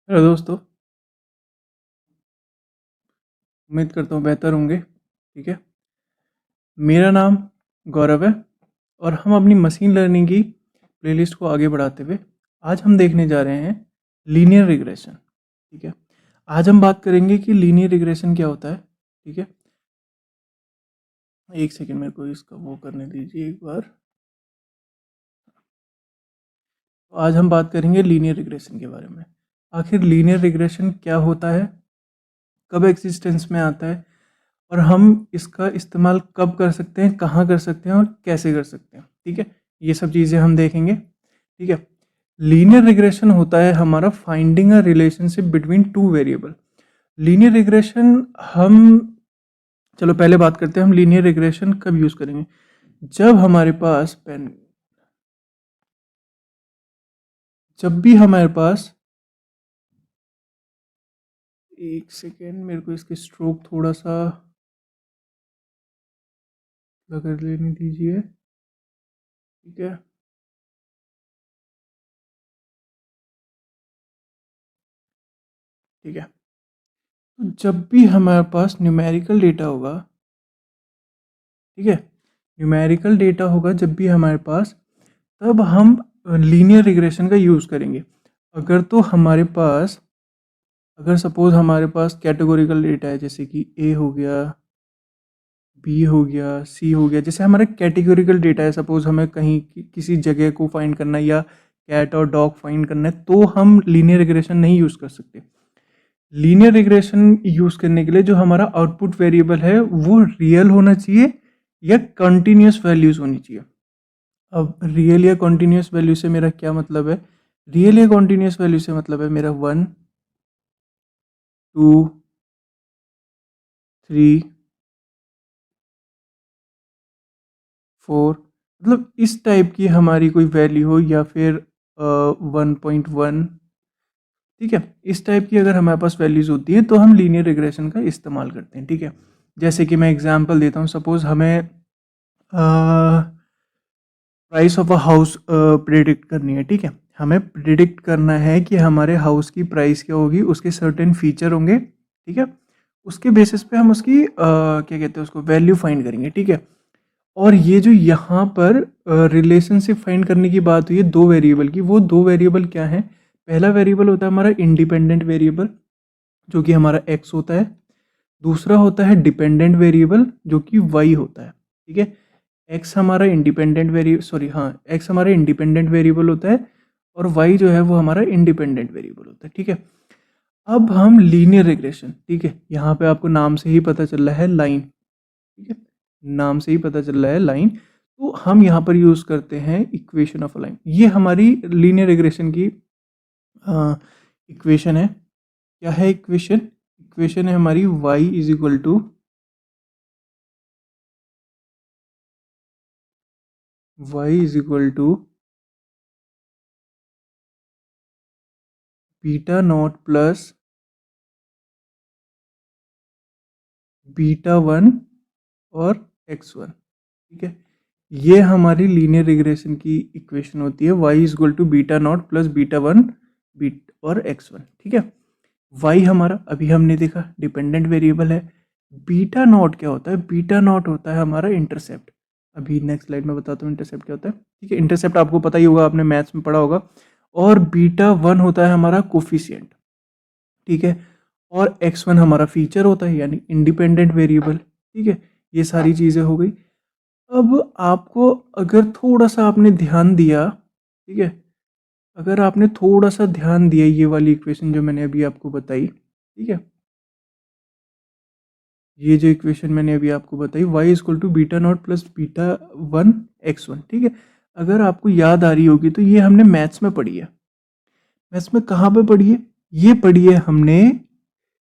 Hello दोस्तों। उम्मीद करता हूँ बेहतर होंगे। ठीक है। मेरा नाम गौरव है और हम अपनी मशीन लर्निंग की प्लेलिस्ट को आगे बढ़ाते हुए आज हम देखने जा रहे हैं लीनियर रिग्रेशन। ठीक है। आज हम बात करेंगे कि लीनियर रिग्रेशन क्या होता है। ठीक है। एक सेकेंड मेरे को इसका वो करने दीजिए एक बार। तो आज हम बात करेंगे लीनियर रिग्रेशन के बारे में। आखिर लीनियर रिग्रेशन क्या होता है, कब एक्सिस्टेंस में आता है और हम इसका इस्तेमाल कब कर सकते हैं, कहाँ कर सकते हैं और कैसे कर सकते हैं। ठीक है। ये सब चीज़ें हम देखेंगे। ठीक है। लीनियर रिग्रेशन होता है हमारा finding a relationship between two variable. Linear regression हम, चलो पहले बात करते हैं हम लीनियर रिग्रेशन कब यूज़ करेंगे। जब हमारे पास पेन, जब भी हमारे पास, एक सेकेंड मेरे को इसके स्ट्रोक थोड़ा सा कर लेने दीजिए। ठीक है। ठीक है। तो जब भी हमारे पास न्यूमेरिकल डेटा होगा, ठीक है, न्यूमेरिकल डेटा होगा जब भी हमारे पास, तब हम लीनियर रिग्रेशन का यूज़ करेंगे। अगर तो हमारे पास, अगर सपोज हमारे पास कैटेगोरिकल डेटा है जैसे कि ए हो गया, बी हो गया, सी हो गया, जैसे हमारा कैटेगोरिकल डेटा है, सपोज हमें कहीं किसी जगह को फाइंड करना है या कैट और डॉग फाइंड करना है, तो हम लीनियर रिग्रेशन नहीं यूज़ कर सकते। लीनियर रिग्रेशन यूज़ करने के लिए जो हमारा आउटपुट वेरिएबल है वो रियल होना चाहिए या कंटिन्यूस वैल्यूज़ होनी चाहिए। अब रियल या कॉन्टीन्यूस वैल्यू से मेरा क्या मतलब है? रियल या कॉन्टीन्यूस वैल्यू से मतलब है मेरा 1, 2, 3, 4, मतलब इस टाइप की हमारी कोई वैल्यू हो, या फिर 1.1। ठीक है। इस टाइप की अगर हमारे पास वैल्यूज़ होती हैं तो हम लीनियर रिग्रेशन का इस्तेमाल करते हैं। ठीक है। जैसे कि मैं एग्जांपल देता हूँ, सपोज हमें price of a house predict करनी है। ठीक है। हमें प्रिडिक्ट करना है कि हमारे हाउस की प्राइस क्या होगी, उसके सर्टेन फीचर होंगे। ठीक है। उसके बेसिस पे हम उसकी क्या कहते हैं उसको, वैल्यू फाइंड करेंगे। ठीक है। और ये जो यहाँ पर रिलेशनशिप फाइंड करने की बात हुई है दो वेरिएबल की, वो दो वेरिएबल क्या है? पहला वेरिएबल होता है हमारा इंडिपेंडेंट वेरिएबल जो कि हमारा एक्स होता है। दूसरा होता है डिपेंडेंट वेरिएबल जो कि वाई होता है। ठीक है। एक्स हमारा इंडिपेंडेंट वेरिएबल, सॉरी हाँ, एक्स हमारा इंडिपेंडेंट वेरिएबल होता है और वाई जो है वो हमारा इंडिपेंडेंट वेरिएबल होता है। ठीक है। अब हम लीनियर रिग्रेशन, ठीक है, यहाँ पे आपको नाम से ही पता चल रहा है लाइन। ठीक है। नाम से ही पता चल रहा है लाइन, तो हम यहाँ पर यूज़ करते हैं इक्वेशन ऑफ अ लाइन। ये हमारी लीनियर रिग्रेशन की इक्वेशन है। क्या है इक्वेशन? इक्वेशन है हमारी y is equal to, y is equal to beta not plus beta one और x1। ठीक है। ये हमारी लीनियर रिग्रेशन की इक्वेशन होती है, y is equal to beta not plus beta one beat और x1। ठीक है। y हमारा अभी हमने देखा डिपेंडेंट वेरिएबल है। बीटा नॉट क्या होता है? बीटा नॉट होता है हमारा इंटरसेप्ट। अभी नेक्स्ट स्लाइड में बताता हूँ इंटरसेप्ट क्या होता है। ठीक है। इंटरसेप्ट आपको पता ही होगा, आपने मैथ्स में पढ़ा होगा। और बीटा वन होता है हमारा कोफिशिएंट। ठीक है। और x1 हमारा फीचर होता है यानी इंडिपेंडेंट वेरिएबल। ठीक है। ये सारी चीज़ें हो गई। अब आपको अगर थोड़ा सा आपने ध्यान दिया, ठीक है, अगर आपने थोड़ा सा ध्यान दिया ये वाली इक्वेशन जो मैंने अभी आपको बताई, ठीक है, ये जो इक्वेशन मैंने अभी आपको बताई y is equal to beta not plus beta one x1। ठीक है। अगर आपको याद आ रही होगी तो ये हमने मैथ्स में पढ़ी है। मैथ्स में कहाँ पे पढ़ी है? ये पढ़ी है हमने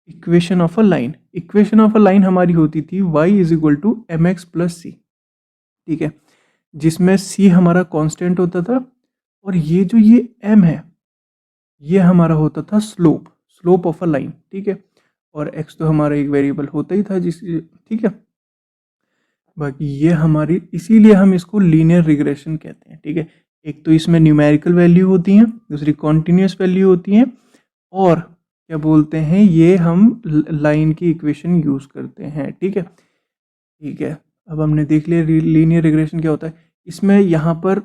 equation of a line. Equation of a line हमारी होती थी y is equal to M X plus C. ठीक है। जिसमें c हमारा कांस्टेंट होता था और ये जो ये m है ये हमारा होता था slope, slope of a line. ठीक है। और x तो हमारा एक वेरिएबल होता ही था जिस, ठीक है। बाकी ये हमारी, इसीलिए हम इसको लीनियर रिग्रेशन कहते हैं। ठीक है। एक तो इसमें न्यूमेरिकल वैल्यू होती हैं, दूसरी कॉन्टिन्यूस वैल्यू होती हैं, और क्या बोलते हैं, ये हम लाइन की इक्वेशन यूज़ करते हैं। ठीक है, ठीक है। अब हमने देख लिया लीनियर रिग्रेशन क्या होता है। इसमें यहाँ पर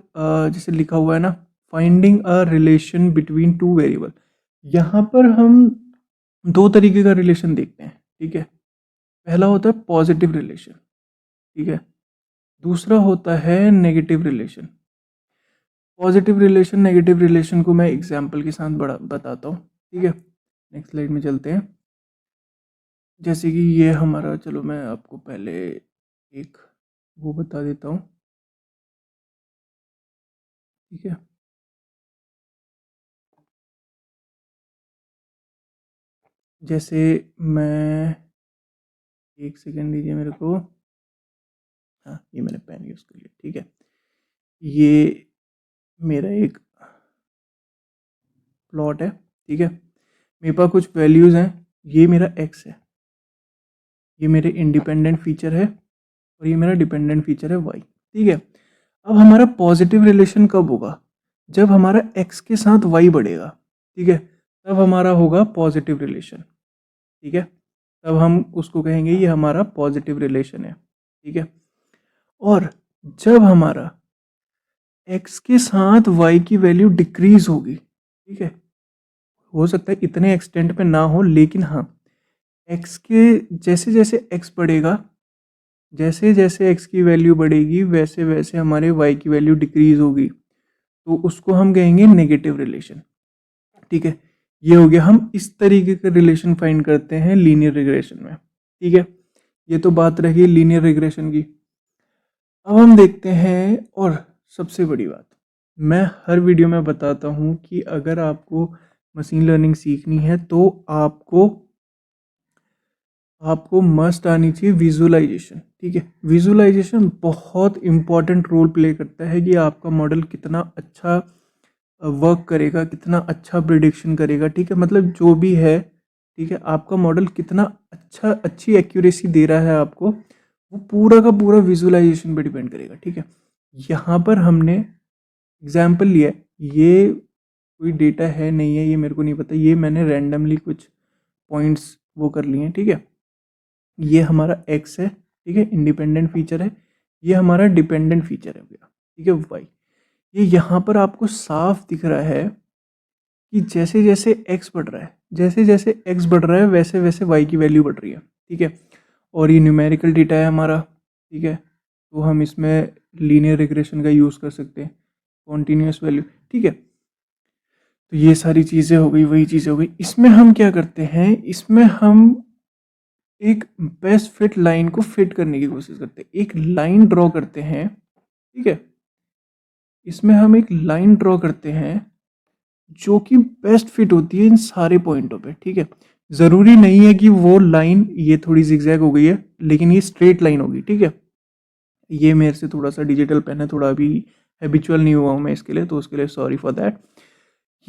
जैसे लिखा हुआ है ना, finding a relation between two variable, यहाँ पर हम दो तरीके का रिलेशन देखते हैं। ठीक है, पहला होता है पॉजिटिव रिलेशन, ठीक है, दूसरा होता है negative relation. Positive relation negative relation को मैं एग्जाम्पल के साथ बड़ा बताता हूँ। ठीक है, नेक्स्ट स्लाइड में चलते हैं। जैसे कि ये हमारा, चलो मैं आपको पहले एक वो बता देता हूँ। ठीक है, जैसे मैं, एक सेकेंड दीजिए मेरे को। हाँ, ये मैंने पेन यूज़ कर लिया। ठीक है, ये मेरा एक प्लॉट है। ठीक है, मेरे पास कुछ वैल्यूज़ हैं, ये मेरा एक्स है, ये मेरे इंडिपेंडेंट फीचर है, और ये मेरा डिपेंडेंट फीचर है वाई। ठीक है, अब हमारा पॉजिटिव रिलेशन कब होगा, जब हमारा एक्स के साथ वाई बढ़ेगा। ठीक है, तब हमारा होगा पॉजिटिव रिलेशन। ठीक है, तब हम उसको कहेंगे ये हमारा पॉजिटिव रिलेशन है। ठीक है, और जब हमारा एक्स के साथ वाई की वैल्यू डिक्रीज होगी, ठीक है, हो सकता है इतने एक्सटेंट पे ना हो, लेकिन हाँ, एक्स के जैसे जैसे एक्स बढ़ेगा, जैसे जैसे एक्स की वैल्यू बढ़ेगी, वैसे वैसे हमारे वाई की वैल्यू डिक्रीज होगी, तो उसको हम कहेंगे नेगेटिव रिलेशन। ठीक है, ये हो गया, हम इस तरीके का रिलेशन फाइंड करते हैं लीनियर रिग्रेशन में। ठीक है, ये तो बात रही लीनियर रिग्रेशन की। अब हम देखते हैं, और सबसे बड़ी बात, मैं हर वीडियो में बताता हूँ कि अगर आपको मशीन लर्निंग सीखनी है तो आपको आपको मस्ट आनी चाहिए विजुअलाइजेशन। ठीक है, विजुअलाइजेशन बहुत इंपॉर्टेंट रोल प्ले करता है कि आपका मॉडल कितना अच्छा वर्क करेगा, कितना अच्छा प्रिडिक्शन करेगा। ठीक है, मतलब जो भी है, ठीक है, आपका मॉडल कितना अच्छी एक्यूरेसी दे रहा है आपको, वो पूरा का पूरा विजुअलाइजेशन पे डिपेंड करेगा। ठीक है, यहाँ पर हमने एग्जाम्पल लिया है, ये कोई डेटा है नहीं है, ये मेरे को नहीं पता, ये मैंने रैंडमली कुछ पॉइंट्स वो कर लिए हैं। ठीक है, ये हमारा एक्स है, ठीक है, इंडिपेंडेंट फीचर है, ये हमारा डिपेंडेंट फीचर है भैया। ठीक है, वाई, ये यहाँ पर आपको साफ दिख रहा है कि जैसे जैसे एक्स बढ़ रहा है, जैसे जैसे एक्स बढ़ रहा है, वैसे वैसे वाई की वैल्यू बढ़ रही है। ठीक है, और ये न्यूमेरिकल डेटा है हमारा। ठीक है, तो हम इसमें लीनियर रिग्रेशन का यूज़ कर सकते हैं, कॉन्टीन्यूस वैल्यू। ठीक है, तो ये सारी चीज़ें हो गई, वही चीज़ें हो गई। इसमें हम क्या करते हैं, इसमें हम एक बेस्ट फिट लाइन को फिट करने की कोशिश करते हैं, एक लाइन ड्रॉ करते हैं। ठीक है, इसमें हम एक लाइन ड्रॉ करते हैं जो कि बेस्ट फिट होती है इन सारे पॉइंटों पे। ठीक है, ज़रूरी नहीं है कि वो लाइन, ये थोड़ी जिगजैग हो गई है, लेकिन ये स्ट्रेट लाइन होगी। ठीक है, ये मेरे से थोड़ा सा डिजिटल पेन है, थोड़ा अभी हैबिचुअल नहीं हुआ हूँ मैं इसके लिए, तो उसके लिए सॉरी फॉर दैट।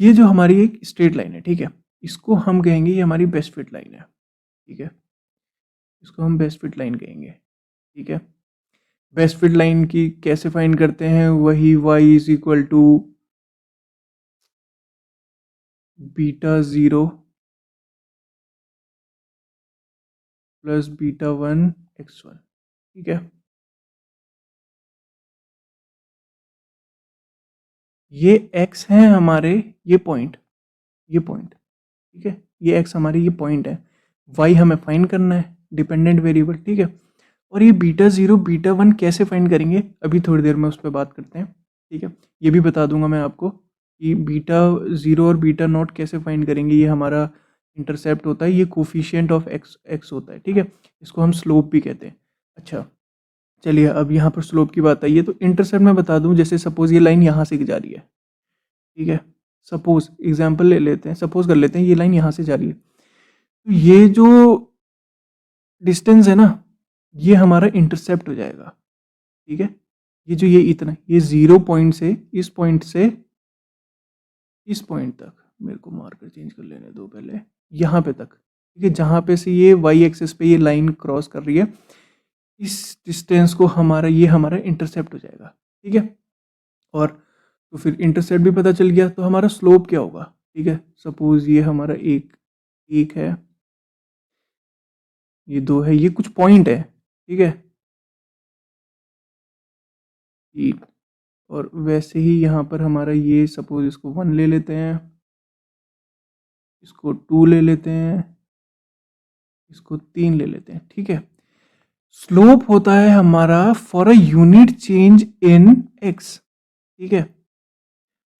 ये जो हमारी एक स्ट्रेट लाइन है, ठीक है, इसको हम कहेंगे ये हमारी बेस्ट फिट लाइन है। ठीक है, इसको हम बेस्ट फिट लाइन कहेंगे। ठीक है, बेस्ट फिट लाइन की कैसे फाइंड करते हैं, वही y is equal to beta 0 plus beta 1 x1। ठीक है, ये x हैं हमारे, ये पॉइंट, ये पॉइंट। ठीक है, ये x हमारे ये पॉइंट है, y हमें फाइंड करना है, डिपेंडेंट वेरिएबल। ठीक है, और ये बीटा 0 बीटा 1 कैसे फाइंड करेंगे, अभी थोड़ी देर में उस पर बात करते हैं। ठीक है, ये भी बता दूंगा मैं आपको कि बीटा 0 और बीटा नॉट कैसे फाइंड करेंगे। ये हमारा इंटरसेप्ट होता है, ये कोफिशिएंट ऑफ एक्स होता है। ठीक है, इसको हम स्लोप भी कहते हैं। अच्छा, चलिए अब यहाँ पर स्लोप की बात आई है, तो इंटरसेप्ट मैं बता दूं, जैसे सपोज ये लाइन यहाँ से जा रही है। ठीक है, सपोज एग्जाम्पल ले लेते हैं, सपोज कर लेते हैं ये लाइन यहाँ से जा रही है, तो ये जो डिस्टेंस है ना, ये हमारा इंटरसेप्ट हो जाएगा। ठीक है, ये जो ये इतना, ये 0 पॉइंट से इस पॉइंट से इस पॉइंट तक, मेरे को मार्कर चेंज कर लेने दो पहले, यहाँ पे तक। ठीक है, जहाँ पे से ये वाई एक्सिस पे ये लाइन क्रॉस कर रही है, इस डिस्टेंस को हमारा, ये हमारा इंटरसेप्ट हो जाएगा। ठीक है, और तो फिर इंटरसेप्ट भी पता चल गया, तो हमारा स्लोप क्या होगा। ठीक है। सपोज ये हमारा एक है, ये 2 है, ये कुछ पॉइंट है, ठीक है। और वैसे ही यहाँ पर हमारा ये सपोज इसको 1 ले लेते हैं, इसको 2 ले लेते हैं, इसको 3 ले लेते हैं, ठीक है। स्लोप होता है हमारा for a unit change in x, ठीक है।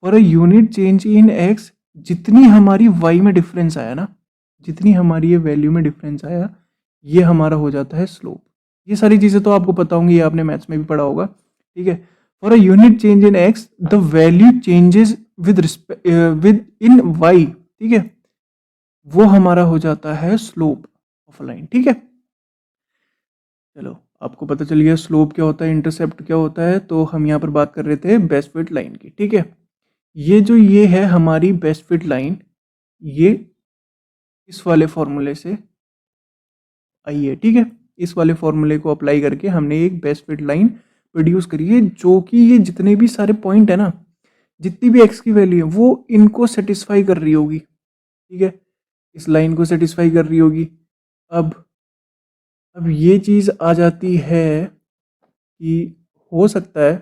For a unit change in x, जितनी हमारी वाई में डिफरेंस आया ना, जितनी हमारी ये वैल्यू में डिफरेंस आया, ये हमारा हो जाता है स्लोप। ये सारी चीज़ें तो आपको पता होंगी, ये आपने मैथ्स में भी पढ़ा होगा, ठीक है। For a unit change in X the value changes within Y, ठीक है, वो हमारा हो जाता है स्लोप ऑफ लाइन, ठीक है। चलो, आपको पता चल गया स्लोप क्या होता है, इंटरसेप्ट क्या होता है। तो हम यहाँ पर बात कर रहे थे बेस्ट फिट लाइन की, ठीक है। ये है हमारी बेस्ट फिट लाइन, ये इस वाले फॉर्मूले से आई है, ठीक है। इस वाले फॉर्मूले को अप्लाई करके हमने एक बेस्ट फिट लाइन प्रोड्यूस करी है, जो कि ये जितने भी सारे पॉइंट है ना, जितनी भी एक्स की वैल्यू है, वो इनको सेटिस्फाई कर रही होगी, ठीक है। इस लाइन को सेटिस्फाई कर रही होगी। अब अब ये चीज़ आ जाती है कि हो सकता है,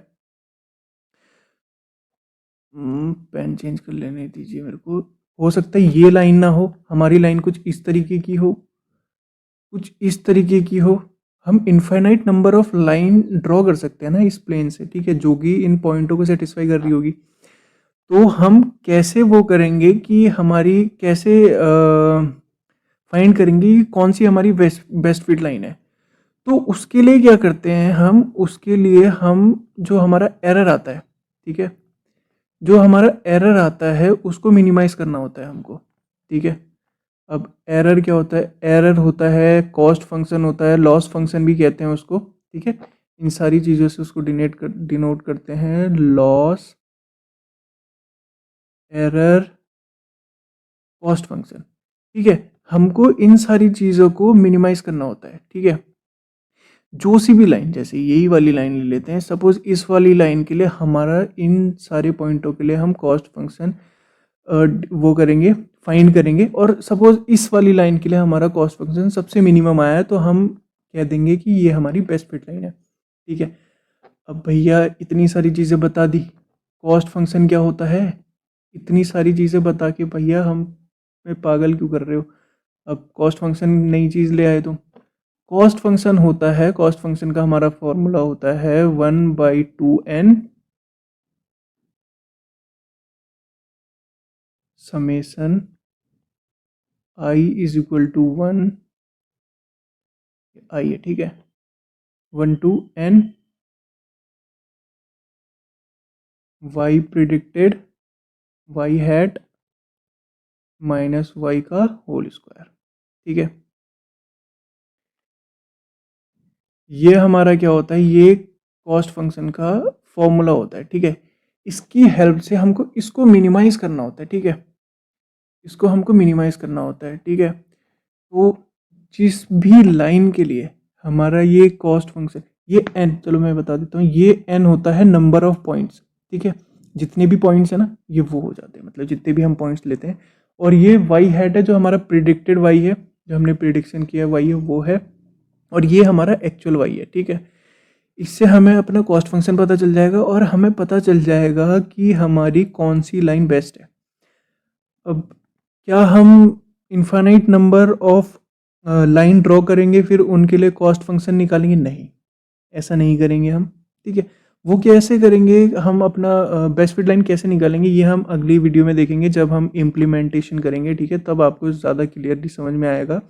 पेन चेंज कर लेने दीजिए मेरे को। हो सकता है ये लाइन ना हो, हमारी लाइन कुछ इस तरीके की हो, कुछ इस तरीके की हो। हम infinite number of line draw कर सकते हैं ना इस प्लेन से, ठीक है, जो कि इन पॉइंटों को सेटिस्फाई कर रही होगी। तो हम कैसे वो करेंगे कि हमारी कैसे फाइंड करेंगे कि कौन सी हमारी बेस्ट फिट लाइन है। तो उसके लिए क्या करते हैं हम, उसके लिए हम जो हमारा एरर आता है, ठीक है, जो हमारा एरर आता है उसको मिनिमाइज करना होता है हमको, ठीक है। अब एरर क्या होता है, एरर होता है कॉस्ट फंक्शन होता है, लॉस फंक्शन भी कहते हैं उसको, ठीक है। इन सारी चीज़ों से उसको डिनोट करते हैं, लॉस, एरर, कॉस्ट फंक्शन, ठीक है। हमको इन सारी चीज़ों को मिनिमाइज करना होता है, ठीक है। जो सी भी लाइन, जैसे यही वाली लाइन ले लेते हैं, सपोज इस वाली लाइन के लिए हमारा इन सारे पॉइंटों के लिए हम कॉस्ट फंक्शन वो करेंगे, फाइंड करेंगे। और सपोज इस वाली लाइन के लिए हमारा कॉस्ट फंक्शन सबसे मिनिमम आया है, तो हम कह देंगे कि ये हमारी बेस्ट फिट लाइन है, ठीक है। अब भैया इतनी सारी चीज़ें बता दी, कॉस्ट फंक्शन क्या होता है, इतनी सारी चीज़ें बता के भैया हम मैं पागल क्यों कर रहे हो। अब कॉस्ट फंक्शन नई चीज़ ले आए तुम। कॉस्ट फंक्शन होता है, कॉस्ट फंक्शन का हमारा फॉर्मूला होता है 1/2n summation i is equal to 1 I है, ठीक है, 1 to n y predicted y hat minus y का होल स्क्वायर, ठीक है। ये हमारा क्या होता है, ये कॉस्ट फंक्शन का फॉर्मूला होता है, ठीक है। इसकी हेल्प से हमको इसको मिनिमाइज करना होता है, ठीक है, इसको हमको मिनिमाइज करना होता है, ठीक है। तो जिस भी लाइन के लिए हमारा ये कॉस्ट फंक्शन, ये n, चलो मैं बता देता हूँ, ये n होता है नंबर ऑफ पॉइंट्स, ठीक है। जितने भी पॉइंट्स है ना, ये वो हो जाते हैं, मतलब जितने भी हम पॉइंट्स लेते हैं। और ये y हैट है, जो हमारा प्रिडिक्टेड y है, जो हमने प्रिडिक्शन किया y है वो है, और ये हमारा एक्चुअल y है, ठीक है। इससे हमें अपना कॉस्ट फंक्शन पता चल जाएगा, और हमें पता चल जाएगा कि हमारी कौन सी लाइन बेस्ट है। अब क्या हम infinite number of line draw करेंगे फिर उनके लिए कॉस्ट फंक्शन निकालेंगे? नहीं, ऐसा नहीं करेंगे हम, ठीक है। वो कैसे करेंगे, हम अपना बेस्ट फिट लाइन कैसे निकालेंगे, ये हम अगली वीडियो में देखेंगे जब हम इम्प्लीमेंटेशन करेंगे, ठीक है। तब आपको ज़्यादा क्लियरली समझ में आएगा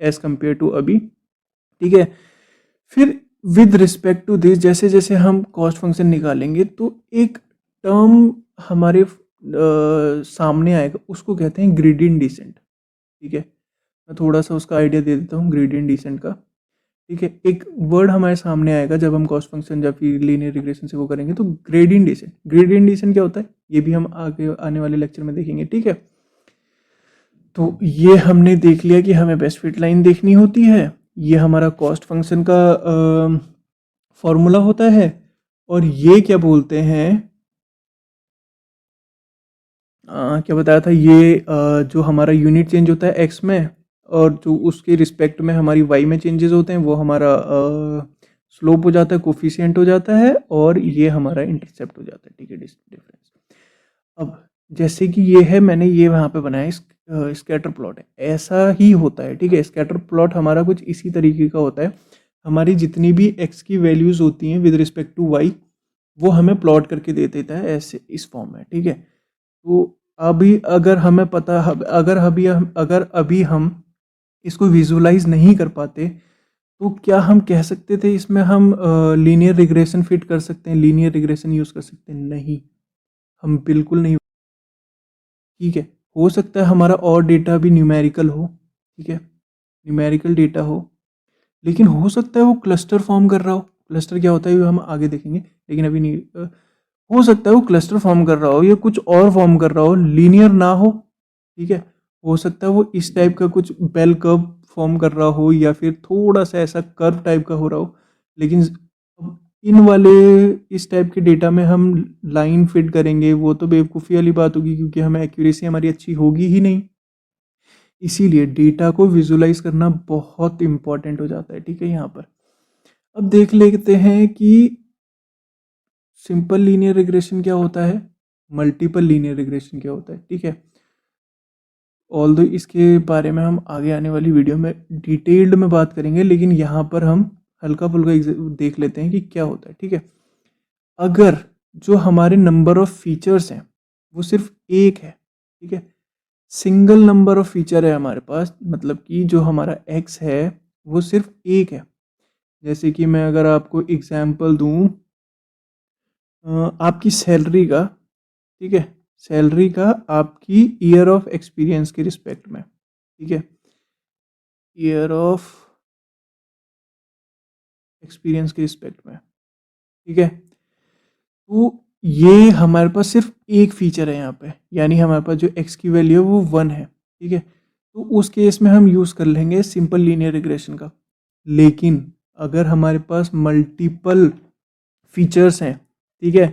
एज़ कम्पेयर टू अभी, ठीक है। फिर विद रिस्पेक्ट टू दिस, जैसे जैसे हम कॉस्ट फंक्शन निकालेंगे तो एक टर्म हमारे सामने आएगा, उसको कहते हैं ग्रेडियंट डिसेंट, ठीक है। मैं थोड़ा सा उसका आइडिया दे देता हूँ ग्रेडियंट डिसेंट का, ठीक है। एक वर्ड हमारे सामने आएगा जब हम कॉस्ट फंक्शन या फिर लीनियर रिग्रेशन से वो करेंगे, तो ग्रेडियंट डिसेंट, ग्रेडियंट डिसेंट क्या होता है ये भी हम आगे आने वाले लेक्चर में देखेंगे, ठीक है। तो ये हमने देख लिया कि हमें बेस्ट फिट लाइन देखनी होती है, ये हमारा कॉस्ट फंक्शन का फॉर्मूला होता है, और ये क्या बोलते हैं, क्या बताया था ये जो हमारा यूनिट चेंज होता है एक्स में और जो उसके रिस्पेक्ट में हमारी वाई में चेंजेस होते हैं वो हमारा स्लोप हो जाता है, कोफिशिएंट हो जाता है और ये हमारा इंटरसेप्ट हो जाता है। ठीक है, डिफरेंस। अब जैसे कि ये है, मैंने ये वहाँ पे बनाया, स्कैटर प्लॉट है, ऐसा ही होता है। ठीक है, स्कैटर प्लॉट हमारा कुछ इसी तरीके का होता है। हमारी जितनी भी एक्स की वैल्यूज होती हैं विद रिस्पेक्ट टू वाई वो हमें प्लॉट करके दे देता है ऐसे इस फॉर्म में। ठीक है, तो अभी अगर हमें पता, अगर अभी हम इसको विजुलाइज नहीं कर पाते तो क्या हम कह सकते थे इसमें हम लीनियर रिग्रेशन फिट कर सकते हैं, लीनियर रिग्रेशन यूज कर सकते हैं? नहीं, हम बिल्कुल नहीं। ठीक है, हो सकता है हमारा और डेटा भी न्यूमेरिकल हो। ठीक है, न्यूमेरिकल डेटा हो, लेकिन हो सकता है वो क्लस्टर फॉर्म कर रहा हो। क्लस्टर क्या होता है ये हम आगे देखेंगे, लेकिन अभी नहीं। हो सकता है वो क्लस्टर फॉर्म कर रहा हो या कुछ और फॉर्म कर रहा हो, लीनियर ना हो। ठीक है, हो सकता है वो इस टाइप का कुछ बेल कर्व फॉर्म कर रहा हो या फिर थोड़ा सा ऐसा कर्व टाइप का हो रहा हो। लेकिन अब इन वाले इस टाइप के डेटा में हम लाइन फिट करेंगे वो तो बेवकूफ़ी वाली बात होगी, क्योंकि हमें एक्यूरेसी हमारी अच्छी होगी ही नहीं। इसीलिए डेटा को विजुलाइज करना बहुत इंपॉर्टेंट हो जाता है। ठीक है, यहाँ पर अब देख लेते हैं कि सिंपल लीनियर रिग्रेशन क्या होता है, मल्टीपल लीनियर रिग्रेशन क्या होता है। ठीक है, ऑल्दो इसके बारे में हम आगे आने वाली वीडियो में डिटेल्ड में बात करेंगे, लेकिन यहाँ पर हम हल्का फुल्का देख लेते हैं कि क्या होता है। ठीक है, अगर जो हमारे नंबर ऑफ फीचर्स हैं वो सिर्फ एक है, ठीक है, सिंगल नंबर ऑफ फीचर है हमारे पास, मतलब कि जो हमारा एक्स है वो सिर्फ एक है। जैसे कि मैं अगर आपको एग्जांपल दूं आपकी सैलरी का, ठीक है, सैलरी का आपकी ईयर ऑफ एक्सपीरियंस के रिस्पेक्ट में। ठीक है, ईयर ऑफ एक्सपीरियंस के रिस्पेक्ट में। ठीक है, तो ये हमारे पास सिर्फ एक फीचर है यहाँ पे, यानी हमारे पास जो एक्स की वैल्यू है वो 1 है। ठीक है, तो उस केस में हम यूज़ कर लेंगे सिंपल लीनियर रिग्रेशन का। लेकिन अगर हमारे पास मल्टीपल फीचर्स हैं, ठीक है,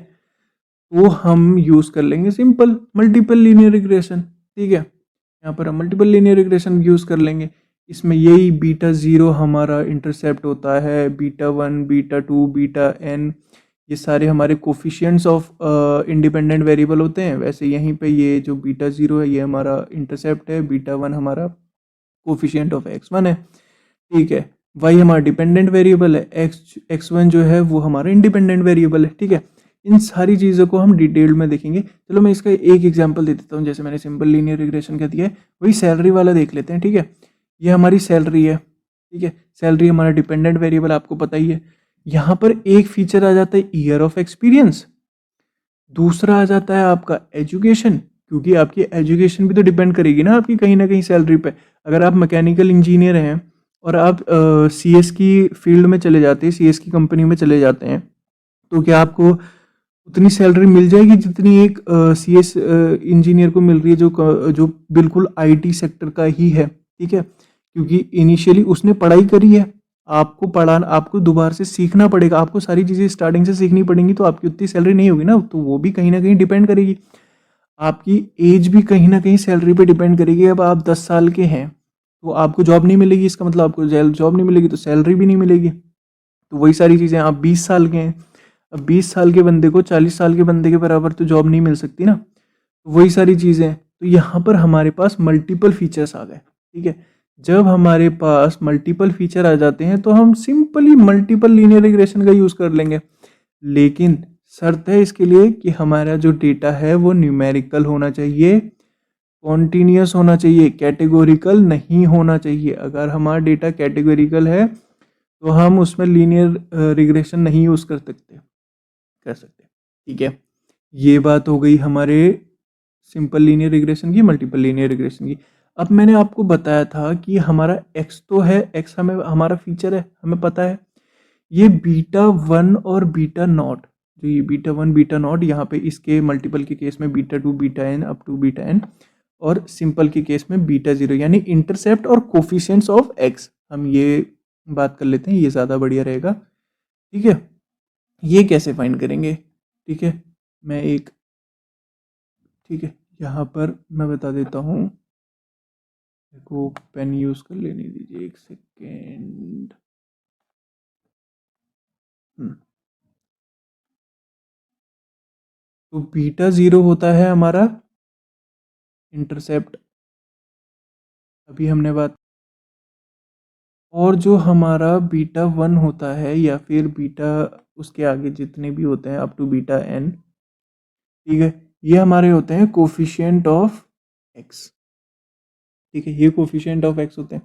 तो हम यूज़ कर लेंगे सिंपल मल्टीपल लीनियर रिग्रेशन। ठीक है, यहाँ पर हम मल्टीपल लीनियर रिग्रेशन यूज़ कर लेंगे। इसमें यही बीटा ज़ीरो हमारा इंटरसेप्ट होता है, beta one, beta two, beta N, ये सारे हमारे कोफिशिएंट्स ऑफ इंडिपेंडेंट वेरिएबल होते हैं। वैसे यहीं पे ये जो बीटा ज़ीरो है ये हमारा इंटरसेप्ट है, बीटा वन हमारा कोफिशिएंट ऑफ एक्स वन है। ठीक है, वाई हमारा डिपेंडेंट वेरिएबल है, एक्स वन जो है वो हमारा इंडिपेंडेंट वेरिएबल है। ठीक है, इन सारी चीज़ों को हम डिटेल में देखेंगे। चलो मैं इसका एक एग्जांपल दे देता हूँ, जैसे मैंने सिंपल लीनियर रिग्रेशन का दिया है वही सैलरी वाला देख लेते हैं। ठीक है, ये हमारी सैलरी है। ठीक है, सैलरी हमारा डिपेंडेंट वेरिएबल आपको पता ही है। यहाँ पर एक फीचर आ जाता है ईयर ऑफ एक्सपीरियंस, दूसरा आ जाता है आपका एजुकेशन, क्योंकि आपकी एजुकेशन भी तो डिपेंड करेगी ना आपकी कहीं ना कहीं सैलरी पे। अगर आप मैकेनिकल इंजीनियर हैं और आप सीएस की फील्ड में चले जाते हैं, सीएस की कंपनी में चले जाते हैं, तो क्या आपको उतनी सैलरी मिल जाएगी जितनी एक सीएस इंजीनियर को मिल रही है जो बिल्कुल आईटी सेक्टर का ही है? ठीक है, क्योंकि इनिशियली उसने पढ़ाई करी है, आपको दोबारा से सीखना पड़ेगा, आपको सारी चीज़ें स्टार्टिंग से सीखनी पड़ेंगी, तो आपकी उतनी सैलरी नहीं होगी ना, तो वो भी कहीं ना कहीं डिपेंड करेगी। आपकी एज भी कहीं ना कहीं सैलरी पे डिपेंड करेगी। अब आप 10 साल के हैं तो आपको जॉब नहीं मिलेगी, इसका मतलब आपको जॉब नहीं मिलेगी तो सैलरी भी नहीं मिलेगी। तो वही सारी चीज़ें, आप 20 साल के हैं, अब 20 साल के बंदे को 40 साल के बंदे के बराबर तो जॉब नहीं मिल सकती ना। तो वही सारी चीज़ें, तो यहाँ पर हमारे पास मल्टीपल फीचर्स आ गए। ठीक है, जब हमारे पास मल्टीपल फीचर आ जाते हैं तो हम सिंपली मल्टीपल लीनियर रिग्रेशन का यूज़ कर लेंगे। लेकिन शर्त है इसके लिए कि हमारा जो डेटा है वो न्यूमेरिकल होना चाहिए, कॉन्टिन्यूस होना चाहिए, कैटेगोरिकल नहीं होना चाहिए। अगर हमारा डेटा कैटेगोरिकल है तो हम उसमें लीनियर रिग्रेशन नहीं यूज़ कर सकते। ठीक है, ये बात हो गई हमारे सिंपल लीनियर रिग्रेशन की, मल्टीपल लीनियर रिग्रेशन की। अब मैंने आपको बताया था कि हमारा एक्स तो है, एक्स हमें हमारा फीचर है, हमें पता है। ये बीटा वन और बीटा नॉट, जो ये बीटा वन बीटा नॉट, यहाँ पे इसके मल्टीपल के केस में beta two beta N up to beta N, और सिंपल के केस में बीटा जीरो, यानी इंटरसेप्ट और कोफिशिएंट्स ऑफ एक्स, हम ये बात कर लेते हैं, ये ज़्यादा बढ़िया रहेगा। ठीक है, ये कैसे फाइंड करेंगे? ठीक है, मैं एक ठीक है, यहाँ पर मैं बता देता हूँ, देखो पेन यूज़ कर लेने दीजिए, एक सेकेंड। तो बीटा 0 होता है हमारा इंटरसेप्ट, अभी हमने बात। और जो हमारा बीटा 1 होता है या फिर बीटा उसके आगे जितने भी होते हैं अप टू बीटा n, ठीक है, ये हमारे होते हैं कोफिशिएंट ऑफ x। ठीक है, ये कोफिशिएंट ऑफ x होते हैं।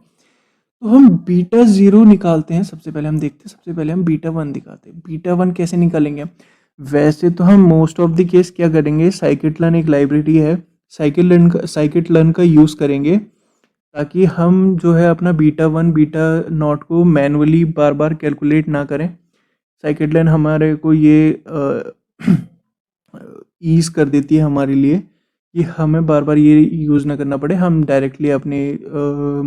तो हम बीटा 0 निकालते हैं, सबसे पहले हम देखते हैं, सबसे पहले हम बीटा 1 दिखाते हैं। बीटा 1 कैसे निकालेंगे? वैसे तो हम मोस्ट ऑफ द केस क्या करेंगे, scikit-learn एक लाइब्रेरी है, scikit-learn का यूज़ करेंगे, ताकि हम जो है अपना बीटा 1 बीटा नॉट को मैनुअली बार बार कैलकुलेट ना करें। scikit-learn हमारे को ये ईज़ कर देती है हमारे लिए कि हमें बार बार ये यूज़ ना करना पड़े, हम डायरेक्टली अपने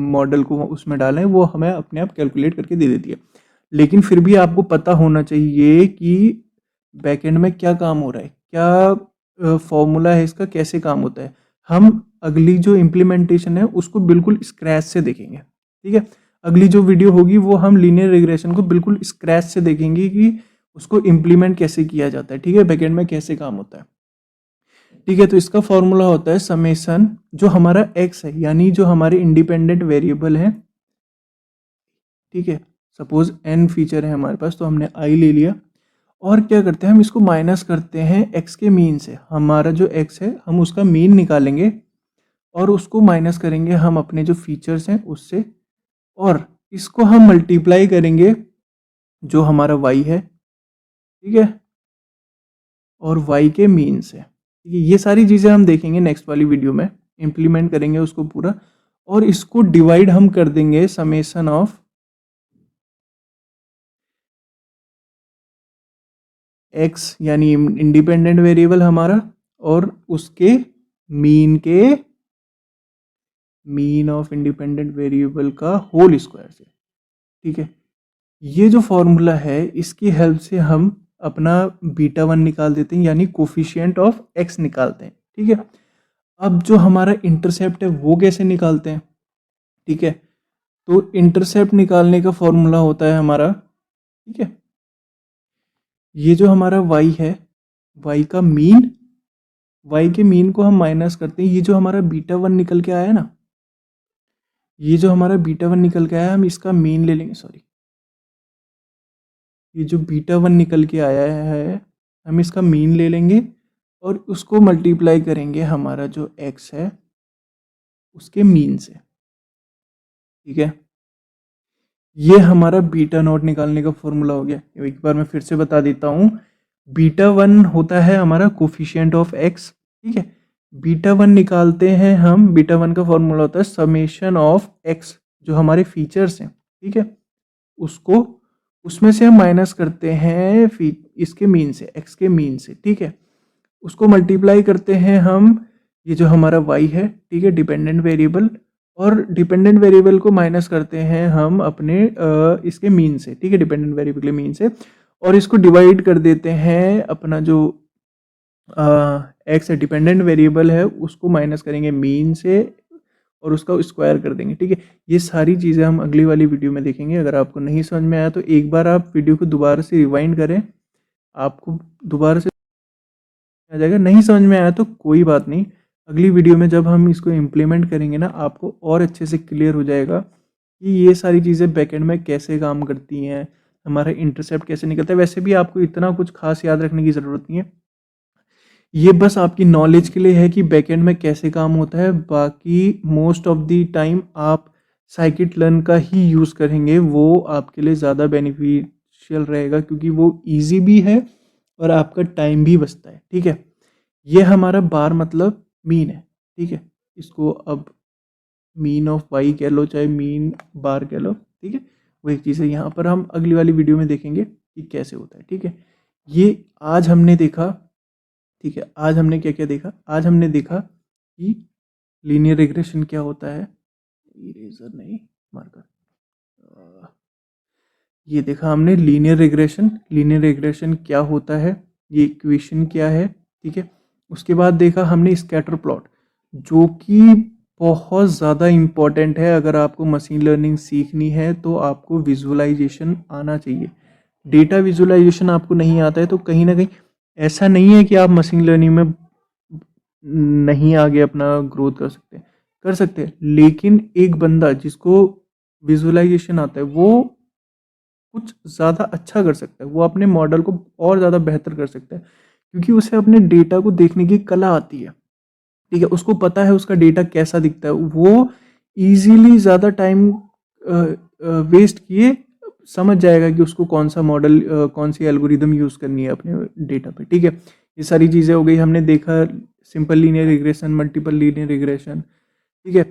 मॉडल को उसमें डालें, वो हमें अपने आप कैलकुलेट करके दे देती है। लेकिन फिर भी आपको पता होना चाहिए कि बैकएंड में क्या काम हो रहा है, क्या फॉर्मूला है इसका, कैसे काम होता है। हम अगली जो इम्प्लीमेंटेशन है उसको बिल्कुल स्क्रैच से देखेंगे। ठीक है, अगली जो वीडियो होगी वो हम लीनियर रिग्रेशन को बिल्कुल स्क्रैच से देखेंगे कि उसको इम्प्लीमेंट कैसे किया जाता है। ठीक है, बैकएंड में कैसे काम होता है। ठीक है, तो इसका फॉर्मूला होता है समेशन, जो हमारा x है यानी जो हमारे इंडिपेंडेंट वेरिएबल है। ठीक है, सपोज n फीचर है हमारे पास, तो हमने i ले लिया और क्या करते हैं, हम इसको माइनस करते हैं x के मीन से। हमारा जो x है हम उसका मीन निकालेंगे और उसको माइनस करेंगे हम अपने जो फीचर्स हैं उससे, और इसको हम मल्टीप्लाई करेंगे जो हमारा y है, ठीक है, और y के मीन से। ठीक है, ये सारी चीज़ें हम देखेंगे नेक्स्ट वाली वीडियो में, इम्प्लीमेंट करेंगे उसको पूरा, और इसको डिवाइड हम कर देंगे समेशन ऑफ x यानी इंडिपेंडेंट वेरिएबल हमारा, और उसके मीन के मीन ऑफ इंडिपेंडेंट वेरिएबल का होल स्क्वायर से। ठीक है, ये जो फॉर्मूला है इसकी हेल्प से हम अपना बीटा 1 निकाल देते हैं, यानी कोफिशिएंट ऑफ x निकालते हैं। ठीक है, अब जो हमारा इंटरसेप्ट है वो कैसे निकालते हैं? ठीक है, तो इंटरसेप्ट निकालने का फॉर्मूला होता है हमारा, ठीक है, ये जो हमारा y है, y का मीन, y के मीन को हम माइनस करते हैं, ये जो हमारा बीटा 1 निकल के आया है ना, ये जो हमारा बीटा 1 निकल के आया, हम इसका मीन ले लेंगे, सॉरी, ये जो बीटा 1 निकल के आया है हम इसका मीन ले लेंगे और उसको मल्टीप्लाई करेंगे हमारा जो x है उसके मीन से। ठीक है, ये हमारा बीटा नॉट निकालने का फॉर्मूला हो गया। एक बार मैं फिर से बता देता हूँ, बीटा 1 होता है हमारा कोफिशिएंट ऑफ x। ठीक है, बीटा 1 निकालते हैं हम, बीटा 1 का फॉर्मूला होता है समेशन ऑफ x, जो हमारे फीचर्स हैं। ठीक है, उसको उसमें से हम माइनस करते हैं इसके मीन से, x के मीन से। ठीक है, उसको मल्टीप्लाई करते हैं हम, ये जो हमारा y है, ठीक है, डिपेंडेंट वेरिएबल, और डिपेंडेंट वेरिएबल को माइनस करते हैं हम अपने इसके मीन से। ठीक है, डिपेंडेंट वेरिएबल के मीन से, और इसको डिवाइड कर देते हैं अपना जो x है डिपेंडेंट वेरिएबल है उसको माइनस करेंगे मीन से और उसका स्क्वायर कर देंगे। ठीक है, ये सारी चीज़ें हम अगली वाली वीडियो में देखेंगे। अगर आपको नहीं समझ में आया तो एक बार आप वीडियो को दोबारा से रिवाइंड करें, आपको दोबारा से आ जाएगा। नहीं समझ में आया तो कोई बात नहीं, अगली वीडियो में जब हम इसको इम्प्लीमेंट करेंगे ना, आपको और अच्छे से क्लियर हो जाएगा कि ये सारी चीज़ें बैकएंड में कैसे काम करती हैं, हमारा इंटरसेप्ट कैसे निकलता है। वैसे भी आपको इतना कुछ खास याद रखने की ज़रूरत नहीं है, ये बस आपकी नॉलेज के लिए है कि बैकएंड में कैसे काम होता है। बाकी मोस्ट ऑफ द टाइम आप scikit-learn का ही यूज़ करेंगे, वो आपके लिए ज़्यादा बेनिफिशियल रहेगा, क्योंकि वो इजी भी है और आपका टाइम भी बचता है। ठीक है, ये हमारा बार मतलब मीन है। ठीक है, इसको अब मीन ऑफ वाई कह लो चाहे मीन बार कह लो, ठीक है, वो एक चीज़ है। यहाँ पर हम अगली वाली वीडियो में देखेंगे कि कैसे होता है। ठीक है, ये आज हमने देखा। ठीक है, आज हमने क्या क्या देखा? आज हमने देखा कि लीनियर रिग्रेशन क्या होता है, इरेजर नहीं, मार्कर, ये देखा हमने लीनियर रिग्रेशन, लीनियर रिग्रेशन क्या होता है, ये इक्वेशन क्या है। ठीक है, उसके बाद देखा हमने स्कैटर प्लॉट। जो कि बहुत ज़्यादा इम्पोर्टेंट है। अगर आपको मशीन लर्निंग सीखनी है तो आपको विजुअलाइजेशन आना चाहिए। डेटा विजुअलाइजेशन आपको नहीं आता है तो कहीं ना कहीं ऐसा नहीं है कि आप मशीन लर्निंग में नहीं आगे अपना ग्रोथ कर सकते हैं, लेकिन एक बंदा जिसको विजुअलाइजेशन आता है वो कुछ ज़्यादा अच्छा कर सकता है, वो अपने मॉडल को और ज़्यादा बेहतर कर सकता है, क्योंकि उसे अपने डेटा को देखने की कला आती है। ठीक है, उसको पता है उसका डेटा कैसा दिखता है, वो इजीली ज़्यादा टाइम वेस्ट किए समझ जाएगा कि उसको कौन सा मॉडल कौन सी एल्गोरिदम यूज़ करनी है अपने डेटा पे। ठीक है, ये सारी चीज़ें हो गई। हमने देखा simple linear regression, multiple linear regression. ठीक है,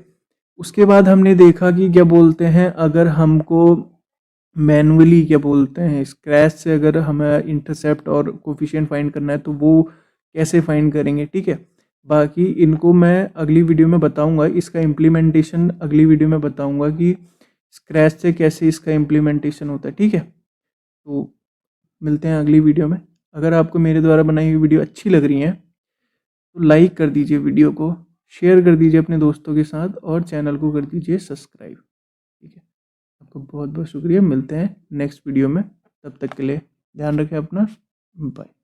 उसके बाद हमने देखा कि क्या बोलते हैं, अगर हमको मैनुअली क्या बोलते हैं स्क्रैच से अगर हमें इंटरसेप्ट और कोफिशिएंट फाइंड करना है तो वो कैसे फाइंड करेंगे। ठीक है, बाकी इनको मैं अगली वीडियो में बताऊंगा, इसका इम्प्लीमेंटेशन अगली वीडियो में बताऊंगा कि स्क्रैच से कैसे इसका इम्प्लीमेंटेशन होता है। ठीक है, तो मिलते हैं अगली वीडियो में। अगर आपको मेरे द्वारा बनाई हुई वीडियो अच्छी लग रही है तो लाइक कर दीजिए, वीडियो को शेयर कर दीजिए अपने दोस्तों के साथ और चैनल को कर दीजिए सब्सक्राइब। ठीक है, आपका बहुत बहुत शुक्रिया। मिलते हैं नेक्स्ट वीडियो में, तब तक के लिए ध्यान रखें अपना। बाय।